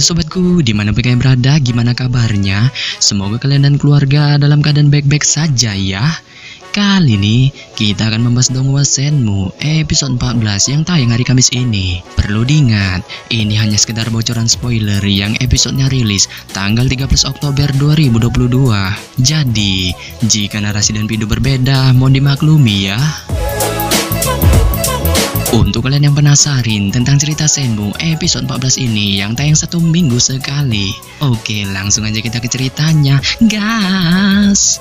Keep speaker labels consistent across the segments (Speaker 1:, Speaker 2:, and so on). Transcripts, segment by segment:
Speaker 1: Halo sobatku, dimanapun kalian berada, gimana kabarnya? Semoga kalian dan keluarga dalam keadaan baik-baik saja ya. Kali ini kita akan membahas Donghua Shenmue episode 14 yang tayang hari Kamis ini. Perlu diingat, ini hanya sekedar bocoran spoiler yang episodenya rilis tanggal 13 Oktober 2022. Jadi, jika narasi dan video berbeda, mohon dimaklumi ya. Untuk kalian yang penasaran tentang cerita Shenmue episode 14 ini yang tayang 1 minggu sekali, oke langsung aja kita ke ceritanya, gas!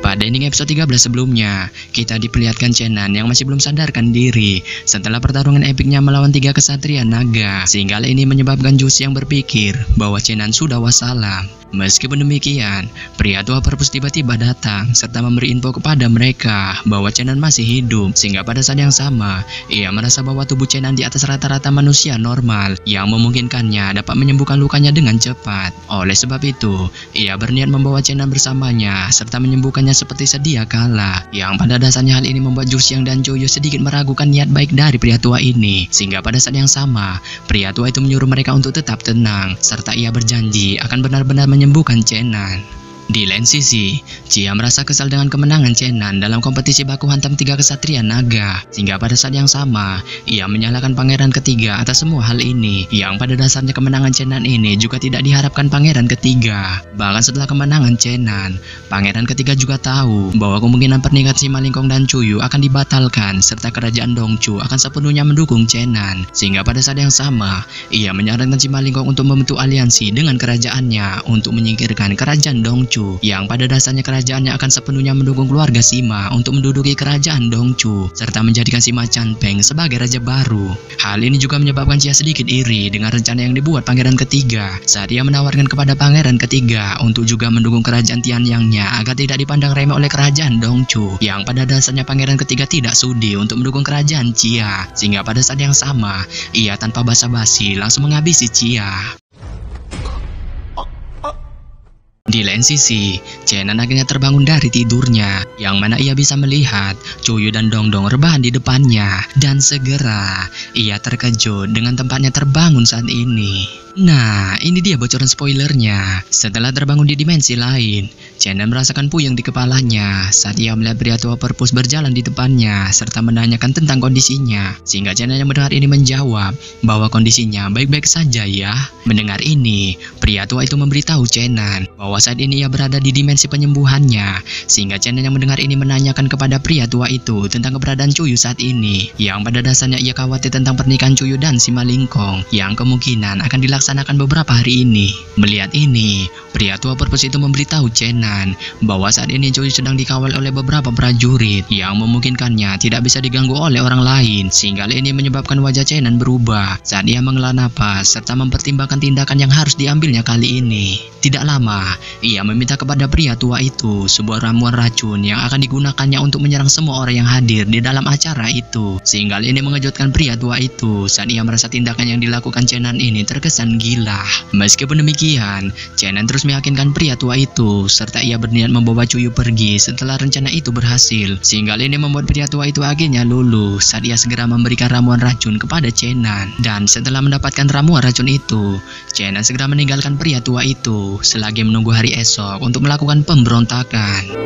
Speaker 1: Pada ending episode 13 sebelumnya, kita diperlihatkan Chenan yang masih belum sadarkan diri setelah pertarungan epiknya melawan 3 kesatria naga, sehingga hal ini menyebabkan Jushi yang berpikir bahwa Chenan sudah wassalam. Meskipun demikian, pria tua Perpus tiba-tiba datang serta memberi info kepada mereka bahwa Chenan masih hidup, sehingga pada saat yang sama, ia merasa bahwa tubuh Chenan di atas rata-rata manusia normal yang memungkinkannya dapat menyembuhkan lukanya dengan cepat. Oleh sebab itu, ia berniat membawa Chenan bersamanya serta menyembuhkannya seperti sedia kala, yang pada dasarnya hal ini membuat Jushi dan Choyo sedikit meragukan niat baik dari pria tua ini, sehingga pada saat yang sama, pria tua itu menyuruh mereka untuk tetap tenang, serta ia berjanji akan benar-benar menyembuhkan Chenan. Di lain sisi, Chia merasa kesal dengan kemenangan Chenan dalam kompetisi baku hantam 3 kesatria naga, sehingga pada saat yang sama, ia menyalahkan pangeran ketiga atas semua hal ini, yang pada dasarnya kemenangan Chenan ini juga tidak diharapkan pangeran ketiga. Bahkan setelah kemenangan Chenan, pangeran ketiga juga tahu bahwa kemungkinan pernikahan Sima Lingkong dan Chuyu akan dibatalkan, serta kerajaan Dongchu akan sepenuhnya mendukung Chenan, sehingga pada saat yang sama, ia menyarankan Sima Lingkong untuk membentuk aliansi dengan kerajaannya untuk menyingkirkan kerajaan Dongchu, yang pada dasarnya kerajaannya akan sepenuhnya mendukung keluarga Sima untuk menduduki kerajaan Dongchu, serta menjadikan Sima Chanpeng sebagai raja baru. Hal ini juga menyebabkan Chia sedikit iri dengan rencana yang dibuat pangeran ketiga saat ia menawarkan kepada pangeran ketiga untuk juga mendukung kerajaan Tianyangnya agar tidak dipandang remeh oleh kerajaan Dongchu, yang pada dasarnya pangeran ketiga tidak sudi untuk mendukung kerajaan Chia, sehingga pada saat yang sama, ia tanpa basa-basi langsung menghabisi Chia. Di lain sisi, Chenan akhirnya terbangun dari tidurnya, yang mana ia bisa melihat Chuyu dan Dongdong rebahan di depannya, dan segera ia terkejut dengan tempatnya terbangun saat ini. Nah, ini dia bocoran spoilernya. Setelah terbangun di dimensi lain, Chenan merasakan puyeng di kepalanya saat ia melihat pria tua Perpus berjalan di depannya serta menanyakan tentang kondisinya, sehingga Chenan yang mendengar ini menjawab bahwa kondisinya baik-baik saja ya. Mendengar ini, pria tua itu memberitahu Chenan bahwa saat ini ia berada di dimensi penyembuhannya, sehingga Chenan yang mendengar ini menanyakan kepada pria tua itu tentang keberadaan Chuyu saat ini, yang pada dasarnya ia khawatir tentang pernikahan Chuyu dan Sima Lingkong yang kemungkinan akan dilaksanakan beberapa hari ini. Melihat ini, pria tua Perpus itu memberitahu Chenan bahwa saat ini Chuyu sedang dikawal oleh beberapa prajurit yang memungkinkannya tidak bisa diganggu oleh orang lain, sehingga hal ini menyebabkan wajah Chenan berubah saat ia menghela napas serta mempertimbangkan tindakan yang harus diambilnya kali ini. Tidak lama, ia meminta kepada pria tua itu sebuah ramuan racun yang akan digunakannya untuk menyerang semua orang yang hadir di dalam acara itu, sehingga hal ini mengejutkan pria tua itu saat ia merasa tindakan yang dilakukan Chenan ini terkesan gila. Meskipun demikian, Chenan terus meyakinkan pria tua itu serta ia berniat membawa Chuyu pergi setelah rencana itu berhasil, sehingga hal ini membuat pria tua itu akhirnya luluh saat ia segera memberikan ramuan racun kepada Chenan. Dan setelah mendapatkan ramuan racun itu, Chenan segera meninggalkan pria tua itu selagi menunggu hari esok untuk melakukan pemberontakan.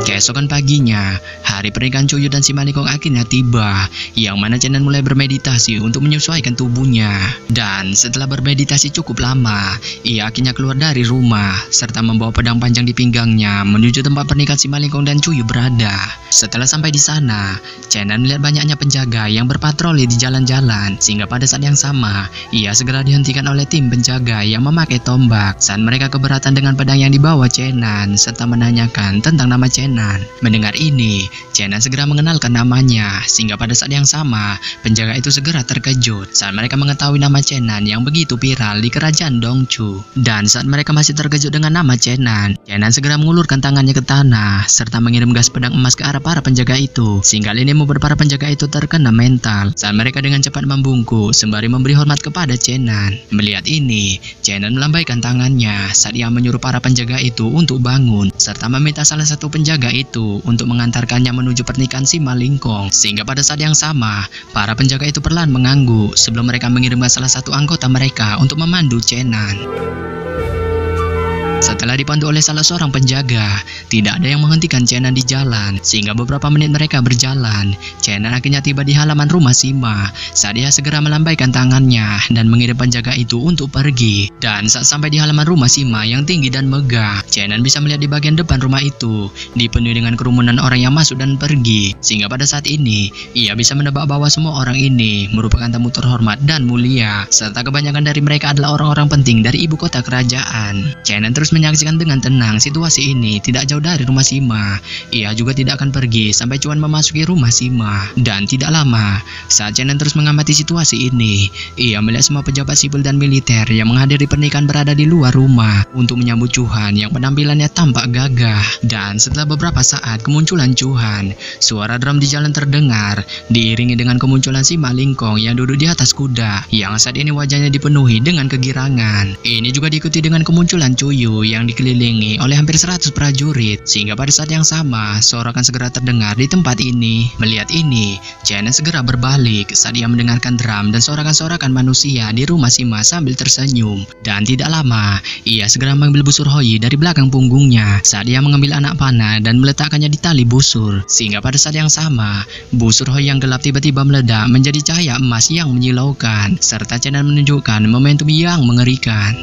Speaker 1: Keesokan paginya, hari pernikahan Chuyu dan Sima Lingkong akhirnya tiba, yang mana Chenan mulai bermeditasi untuk menyesuaikan tubuhnya. Dan setelah bermeditasi cukup lama, ia akhirnya keluar dari rumah serta membawa pedang panjang di pinggangnya menuju tempat pernikahan Sima Lingkong dan Chuyu berada. Setelah sampai di sana, Chenan melihat banyaknya penjaga yang berpatroli di jalan-jalan, sehingga pada saat yang sama, ia segera dihentikan oleh tim penjaga yang memakai tombak saat mereka keberatan dengan pedang yang dibawa Chenan serta menanyakan tentang nama Chenan. Mendengar ini, Chenan segera mengenalkan namanya, sehingga pada saat yang sama, penjaga itu segera terkejut saat mereka mengetahui nama Chenan yang begitu viral di kerajaan Dongchu. Dan saat mereka masih terkejut dengan nama Chenan, Chenan segera mengulurkan tangannya ke tanah serta mengirim gas pedang emas ke arah para penjaga itu, sehingga ini membuat para penjaga itu terkena mental saat mereka dengan cepat membungkuk sembari memberi hormat kepada Chenan. Melihat ini, Chenan melambaikan tangannya saat ia menyuruh para penjaga itu untuk bangun serta meminta salah satu penjaga itu untuk mengantarkannya menuju pernikahan si Malingkong. Sehingga pada saat yang sama, para penjaga itu perlahan mengangguk sebelum mereka mengirimkan salah satu anggota mereka untuk memandu Chenan. Setelah dipandu oleh salah seorang penjaga, tidak ada yang menghentikan Chenan di jalan, sehingga beberapa menit mereka berjalan. Chenan akhirnya tiba di halaman rumah Sima. Saat dia segera melambaikan tangannya dan mengirim penjaga itu untuk pergi. Dan saat sampai di halaman rumah Sima yang tinggi dan megah, Chenan bisa melihat di bagian depan rumah itu dipenuhi dengan kerumunan orang yang masuk dan pergi. Sehingga pada saat ini, ia bisa menebak bahwa semua orang ini merupakan tamu terhormat dan mulia, serta kebanyakan dari mereka adalah orang-orang penting dari ibu kota kerajaan. Chenan terus menyaksikan dengan tenang situasi ini tidak jauh dari rumah Sima. Ia juga tidak akan pergi sampai Cuan memasuki rumah Sima. Dan tidak lama, saat Chenan terus mengamati situasi ini, ia melihat semua pejabat sipil dan militer yang menghadiri pernikahan berada di luar rumah untuk menyambut Cuan yang penampilannya tampak gagah. Dan setelah beberapa saat kemunculan Cuan, suara drum di jalan terdengar diiringi dengan kemunculan si Malingkong yang duduk di atas kuda yang saat ini wajahnya dipenuhi dengan kegirangan. Ini juga diikuti dengan kemunculan Cuyu yang dikelilingi oleh hampir 100 prajurit, sehingga pada saat yang sama sorakan segera terdengar di tempat ini. Melihat ini, Chenan segera berbalik saat ia mendengarkan drum dan sorakan-sorakan manusia di rumah Sima sambil tersenyum. Dan tidak lama, ia segera mengambil busur Hoi dari belakang punggungnya saat ia mengambil anak panah dan meletakkannya di tali busur, sehingga pada saat yang sama busur Hoi yang gelap tiba-tiba meledak menjadi cahaya emas yang menyilaukan, serta Chenan menunjukkan momentum yang mengerikan.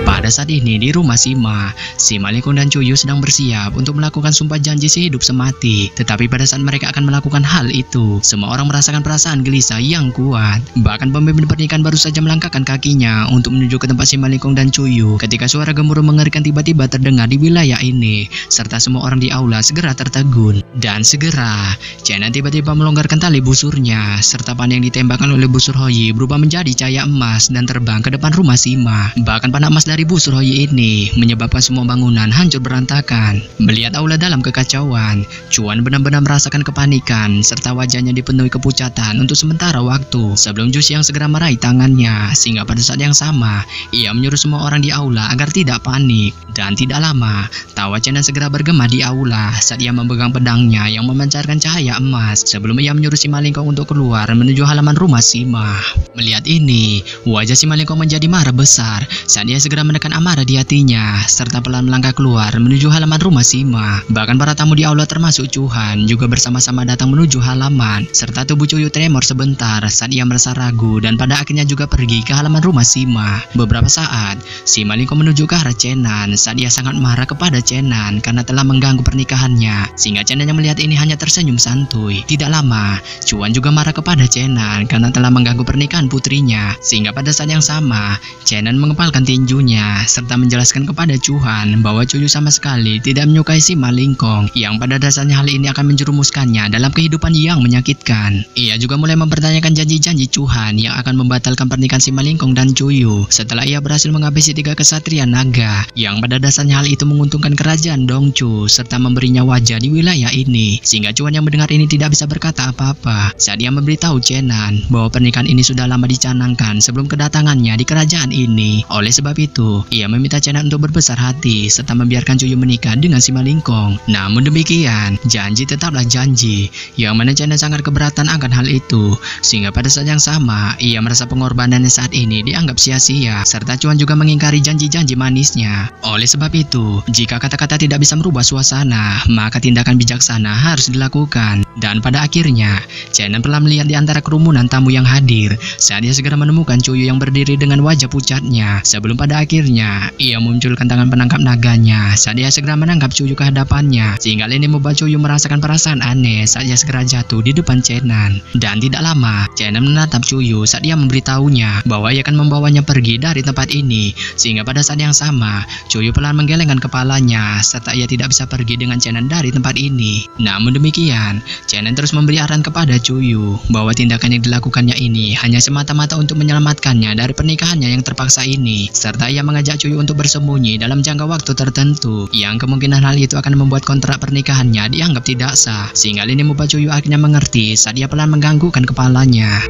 Speaker 1: Pada saat ini di rumah Sima, si Malingkong dan Cuyu sedang bersiap untuk melakukan sumpah janji sehidup semati. Tetapi pada saat mereka akan melakukan hal itu, semua orang merasakan perasaan gelisah yang kuat. Bahkan pemimpin pernikahan baru saja melangkahkan kakinya untuk menuju ke tempat si Malingkong dan Cuyu ketika suara gemuruh mengerikan tiba-tiba terdengar di wilayah ini, serta semua orang di aula segera tertegun. Dan segera, Chenan tiba-tiba melonggarkan tali busurnya, serta panah yang ditembakkan oleh busur Hoi berubah menjadi cahaya emas dan terbang ke depan rumah Sima. Bahkan panah emas dari busur Hoi ini menyebabkan semua bangunan hancur berantakan. Melihat aula dalam kekacauan, Cuan benar-benar merasakan kepanikan serta wajahnya dipenuhi kepucatan untuk sementara waktu sebelum Jusi yang segera meraih tangannya, sehingga pada saat yang sama ia menyuruh semua orang di aula agar tidak panik. Dan tidak lama, tawa Chenan segera bergema di aula saat ia memegang pedangnya yang memancarkan cahaya emas sebelum ia menyuruh si Malingkong untuk keluar menuju halaman rumah Sima. Melihat ini, wajah si Malingkong menjadi marah besar saat ia segera menekan amarah di hatinya serta pelan melangkah keluar menuju halaman rumah Sima. Bahkan para tamu di aula termasuk Cuhan juga bersama-sama datang menuju halaman, serta tubuh Cuyu tremor sebentar saat ia merasa ragu dan pada akhirnya juga pergi ke halaman rumah Sima. Beberapa saat, si Malingkong menuju ke arah Chenan saat ia sangat marah kepada Chenan karena telah mengganggu pernikahannya, sehingga Chenan yang melihat ini hanya tersenyum santuy. Tidak lama, Cuan juga marah kepada Chenan karena telah mengganggu pernikahan putrinya, sehingga pada saat yang sama Chenan mengepalkan tinjunya serta menjelaskan kepada Cuhan bahwa Cuyu sama sekali tidak menyukai si Malingkong yang pada dasarnya hal ini akan menjerumuskannya dalam kehidupan yang menyakitkan. Ia juga mulai mempertanyakan janji-janji Cuhan yang akan membatalkan pernikahan si Malingkong dan Cuyu setelah ia berhasil menghabisi 3 kesatria naga yang pada dasarnya hal itu menguntungkan kerajaan Dongchu serta memberinya wajah di wilayah ini, sehingga Cuan yang mendengar ini tidak bisa berkata apa-apa saat ia memberitahu Chenan bahwa pernikahan ini sudah lama dicanangkan sebelum kedatangannya di kerajaan ini. Oleh sebab itu, ia meminta Chenan untuk berbesar hati serta membiarkan Cuyu menikah dengan si Malingkong. Namun demikian, janji tetaplah janji, yang mana Chenan sangat keberatan akan hal itu, sehingga pada saat yang sama ia merasa pengorbanannya saat ini dianggap sia-sia, serta Cuan juga mengingkari janji-janji manisnya. Oleh sebab itu, jika kata-kata tidak bisa merubah suasana, maka tindakan bijaksana harus dilakukan. Dan pada akhirnya, Chenan perlahan melihat di antara kerumunan tamu yang hadir saat ia segera menemukan Cuyu yang berdiri dengan wajah pucatnya, sebelum pada akhirnya ia memunculkan tangan penangkap naganya saat ia segera menangkap Cuyu ke hadapannya, sehingga ini membuat Cuyu merasakan perasaan aneh saat ia segera jatuh di depan Chenan. Dan tidak lama, Chenan menatap Cuyu saat ia memberitahunya bahwa ia akan membawanya pergi dari tempat ini, sehingga pada saat yang sama Cuyu pelan menggelengkan kepalanya serta ia tidak bisa pergi dengan Chenan dari tempat ini. Namun demikian, Chenan terus memberi arahan kepada Cuyu bahwa tindakan yang dilakukannya ini hanya semata-mata untuk menyelamatkannya dari pernikahannya yang terpaksa ini, serta ia mengajak Cuyu untuk bersembunyi dalam jangka waktu tertentu yang kemungkinan hal itu akan membuat kontrak pernikahannya dianggap tidak sah, sehingga ini membuat Cuyu akhirnya mengerti saat ia pelan mengganggukan kepalanya.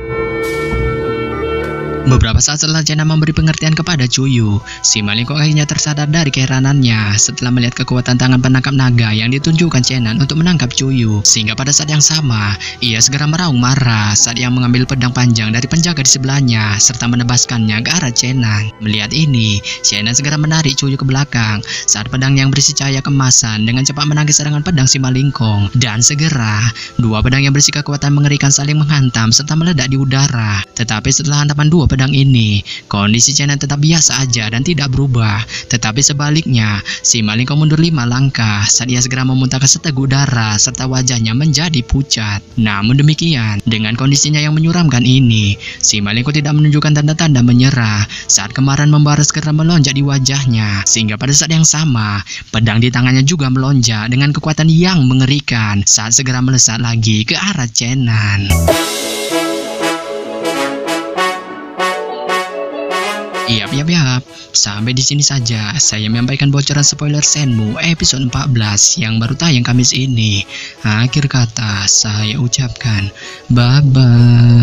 Speaker 1: Beberapa saat setelah Chenan memberi pengertian kepada Cuyu, si Malingkong akhirnya tersadar dari keheranannya setelah melihat kekuatan tangan penangkap naga yang ditunjukkan Chenan untuk menangkap Cuyu. Sehingga pada saat yang sama, ia segera meraung marah saat ia mengambil pedang panjang dari penjaga di sebelahnya serta menebaskannya ke arah Chenan. Melihat ini, Chenan segera menarik Cuyu ke belakang saat pedang yang berisi cahaya kemasan dengan cepat menangkis serangan pedang si Malingkong. Dan segera, dua pedang yang berisi kekuatan mengerikan saling menghantam serta meledak di udara. Tetapi setelah hantaman dua pedang ini, kondisi Chenan tetap biasa aja dan tidak berubah. Tetapi sebaliknya, si Malingkong mundur 5 langkah saat ia segera memuntahkan seteguk darah serta wajahnya menjadi pucat. Namun demikian, dengan kondisinya yang menyuramkan ini, si Malingkong tidak menunjukkan tanda-tanda menyerah saat kemarahan membara segera melonjak di wajahnya. Sehingga pada saat yang sama, pedang di tangannya juga melonjak dengan kekuatan yang mengerikan saat segera melesat lagi ke arah Chenan. Yap. Sampai di sini saja saya menyampaikan bocoran spoiler Shenmue episode 14 yang baru tayang Kamis ini. Akhir kata saya ucapkan bye-bye.